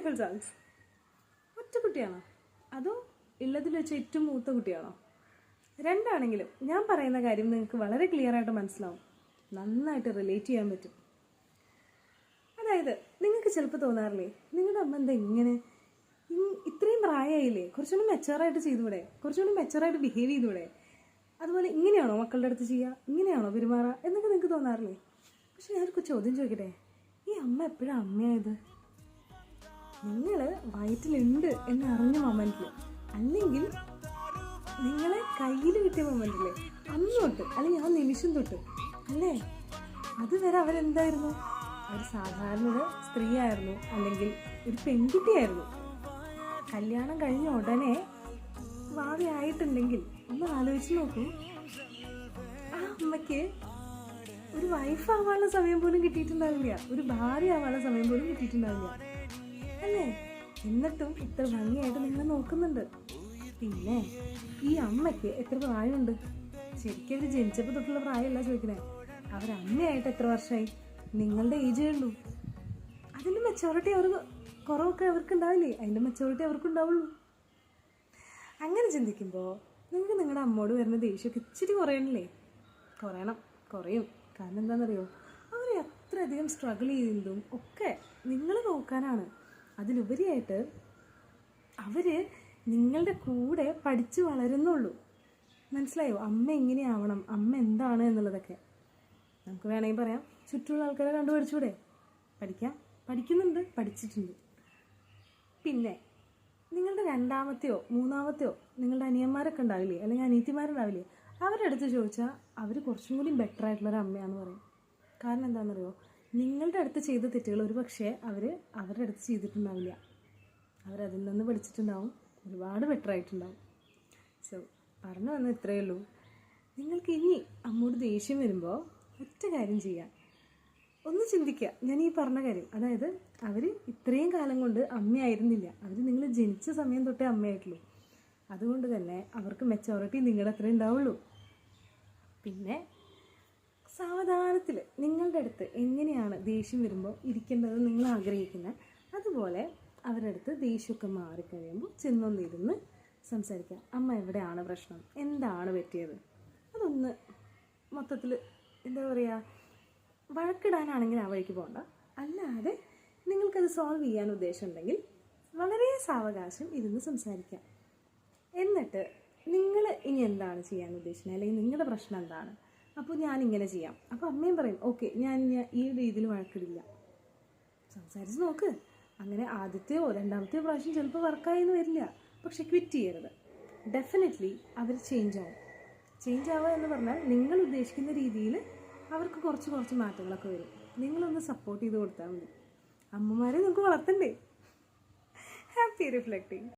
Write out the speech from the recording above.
Beautiful sons. ഒറ്റ കുട്ടിയാണോ അതോ ഉള്ളതിൽ വെച്ച് ഏറ്റവും മൂത്ത കുട്ടിയാണോ? രണ്ടാണെങ്കിലും ഞാൻ പറയുന്ന കാര്യം നിങ്ങൾക്ക് വളരെ ക്ലിയർ ആയിട്ട് മനസ്സിലാവും, നന്നായിട്ട് റിലേറ്റ് ചെയ്യാൻ പറ്റും. അതായത് നിങ്ങൾക്ക് ചിലപ്പോൾ തോന്നാറില്ലേ, നിങ്ങളുടെ അമ്മ എന്താ ഇങ്ങനെ, ഇത്രയും പ്രായമായില്ലേ, കുറച്ചുകൂടി മെച്ചുവറായിട്ട് ചെയ്തുകൂടെ, കുറച്ചുകൂടി മെച്ചുവറായിട്ട് ബിഹേവ് ചെയ്തുകൂടെ, അതുപോലെ ഇങ്ങനെയാണോ മക്കളുടെ അടുത്ത് ചെയ്യുക, ഇങ്ങനെയാണോ പെരുമാറുക എന്നൊക്കെ നിങ്ങൾക്ക് തോന്നാറില്ലേ? പക്ഷെ ഞാനൊരു ചോദ്യം ചോദിക്കട്ടെ, ഈ അമ്മ എപ്പോഴാണ് അമ്മയായത്? നിങ്ങൾ വയറ്റിലുണ്ട് എന്നറിഞ്ഞ മൊമെന്റിൽ, അല്ലെങ്കിൽ നിങ്ങളെ കയ്യിൽ കിട്ടിയ മൊമെന്റില്ലേ, അന്ന് തൊട്ട് അല്ലെങ്കിൽ ആ നിമിഷം തൊട്ട് അല്ലേ, അതുവരെ അവരെന്തായിരുന്നു? ഒരു സാധാരണ ഒരു സ്ത്രീ ആയിരുന്നു, അല്ലെങ്കിൽ ഒരു പെൺകുട്ടിയായിരുന്നു. കല്യാണം കഴിഞ്ഞ ഉടനെ ഭാവിയായിട്ടുണ്ടെങ്കിൽ ഒന്ന് ആലോചിച്ച് നോക്കൂ, ആ അമ്മയ്ക്ക് ഒരു വൈഫ് ആവാനുള്ള സമയം പോലും കിട്ടിയിട്ടുണ്ടാവില്ല, ഒരു ഭാര്യ ആവാനുള്ള സമയം പോലും കിട്ടിയിട്ടുണ്ടാവില്ല അല്ലേ? എന്നിട്ടും ഇത്ര ഭംഗിയായിട്ട് നിങ്ങൾ നോക്കുന്നുണ്ട്. പിന്നെ ഈ അമ്മയ്ക്ക് എത്ര പ്രായമുണ്ട്? ശരിക്കും അവർ ജനിച്ചപ്പോൾ തൊട്ടുള്ള പ്രായമല്ല ചോദിക്കണേ, അവരമ്മയായിട്ട് എത്ര വർഷമായി? നിങ്ങളുടെ ഏജേ ഉള്ളൂ. അതിൻ്റെ മെച്ചോറിറ്റി കുറവൊക്കെ അവർക്ക് ഉണ്ടാവില്ലേ, അതിൻ്റെ മെച്ചോറിറ്റി അവർക്കുണ്ടാവുള്ളൂ. അങ്ങനെ ചിന്തിക്കുമ്പോൾ നിങ്ങൾക്ക് നിങ്ങളുടെ അമ്മോട് വരുന്ന ദേഷ്യമൊക്കെ ഇച്ചിരി കുറയണില്ലേ? കുറയും. കാരണം എന്താണെന്നറിയോ, അവർ അത്രയധികം സ്ട്രഗിൾ ചെയ്യുന്നതും ഒക്കെ നിങ്ങൾ നോക്കാനാണ്. അതിലുപരിയായിട്ട് അവർ നിങ്ങളുടെ കൂടെ പഠിച്ചു വളരുന്നുള്ളൂ. മനസ്സിലായോ? അമ്മ എങ്ങനെയാവണം, അമ്മ എന്താണ് എന്നുള്ളതൊക്കെ നമുക്ക് വേണമെങ്കിൽ പറയാം. ചുറ്റുമുള്ള ആൾക്കാരെ കണ്ടു പഠിച്ചൂടെ? പഠിച്ചിട്ടുണ്ട്. പിന്നെ നിങ്ങളുടെ രണ്ടാമത്തെയോ മൂന്നാമത്തെയോ നിങ്ങളുടെ അനിയന്മാരൊക്കെ ഉണ്ടാവില്ലേ, അല്ലെങ്കിൽ അനിയത്തിമാരുണ്ടാവില്ലേ, അവരുടെ അടുത്ത് ചോദിച്ചാൽ അവർ കുറച്ചും കൂടി ബെറ്റർ ആയിട്ടുള്ളൊരു അമ്മയാണെന്ന് പറയും. കാരണം എന്താണെന്നറിയോ, നിങ്ങളുടെ അടുത്ത് ചെയ്ത തെറ്റുകൾ ഒരു പക്ഷേ അവരുടെ അടുത്ത് ചെയ്തിട്ടുണ്ടാവില്ല. അവരതിൽ നിന്ന് പഠിച്ചിട്ടുണ്ടാവും, ഒരുപാട് ബെറ്റർ ആയിട്ടുണ്ടാവും. സോ പറഞ്ഞു വന്നത് ഇത്രയേ ഉള്ളൂ. നിങ്ങൾക്ക് ഇനി അമ്മോട് ദേഷ്യം വരുമ്പോൾ ഒറ്റ കാര്യം ചെയ്യാം, ഒന്ന് ചിന്തിക്കുക. ഞാൻ ഈ പറഞ്ഞ കാര്യം, അതായത് അവർ ഇത്രയും കാലം കൊണ്ട് അമ്മയായിരുന്നില്ല, അവർ നിങ്ങൾ ജനിച്ച സമയം തൊട്ടേ അമ്മയായിട്ടുള്ളൂ. അതുകൊണ്ട് തന്നെ അവർക്ക് മെച്ചോറിറ്റി നിങ്ങളുടെ അത്രേ ഉണ്ടാവുള്ളൂ. പിന്നെ സാവധാനത്തിൽ നിങ്ങളുടെ അടുത്ത് എങ്ങനെയാണ് ദേഷ്യം വരുമ്പോൾ ഇരിക്കേണ്ടത് നിങ്ങൾ ആഗ്രഹിക്കുന്നത്, അതുപോലെ അവരുടെ അടുത്ത് ദേഷ്യമൊക്കെ മാറിക്കഴിയുമ്പോൾ ചെന്നൊന്നിരുന്ന് സംസാരിക്കാം. അമ്മ എവിടെയാണ് പ്രശ്നം, എന്താണ് പറ്റിയത്, അതൊന്ന് മൊത്തത്തിൽ എന്താ പറയുക, വഴക്കിടാനാണെങ്കിൽ ആ വഴിക്ക് പോകണ്ട. അല്ലാതെ നിങ്ങൾക്കത് സോൾവ് ചെയ്യാൻ ഉദ്ദേശമുണ്ടെങ്കിൽ വളരെ സാവകാശം ഇരുന്ന് സംസാരിക്കാം. എന്നിട്ട് നിങ്ങൾ ഇനി എന്താണ് ചെയ്യാൻ ഉദ്ദേശിക്കുന്നത്, അല്ലെങ്കിൽ നിങ്ങളുടെ പ്രശ്നം എന്താണ്, അപ്പോൾ ഞാനിങ്ങനെ ചെയ്യാം. അപ്പോൾ അമ്മയും പറയും ഓക്കെ, ഞാൻ ഈ രീതിയിൽ വഴക്കിടില്ല. സംസാരിച്ച് നോക്ക്. അങ്ങനെ ആദ്യത്തെയോ രണ്ടാമത്തെയോ പ്രാവശ്യം ചിലപ്പോൾ വർക്കായെന്ന് വരില്ല, പക്ഷെ ക്വിറ്റ് ചെയ്യരുത്. ഡെഫിനറ്റ്ലി അവർ ചേഞ്ച് ആവുക എന്ന് പറഞ്ഞാൽ നിങ്ങൾ ഉദ്ദേശിക്കുന്ന രീതിയിൽ അവർക്ക് കുറച്ച് മാറ്റങ്ങളൊക്കെ വരും. നിങ്ങളൊന്ന് സപ്പോർട്ട് ചെയ്ത് കൊടുത്താൽ മതി. അമ്മമാരെ നമുക്ക് വളർത്തണ്ടേ? Happy reflecting.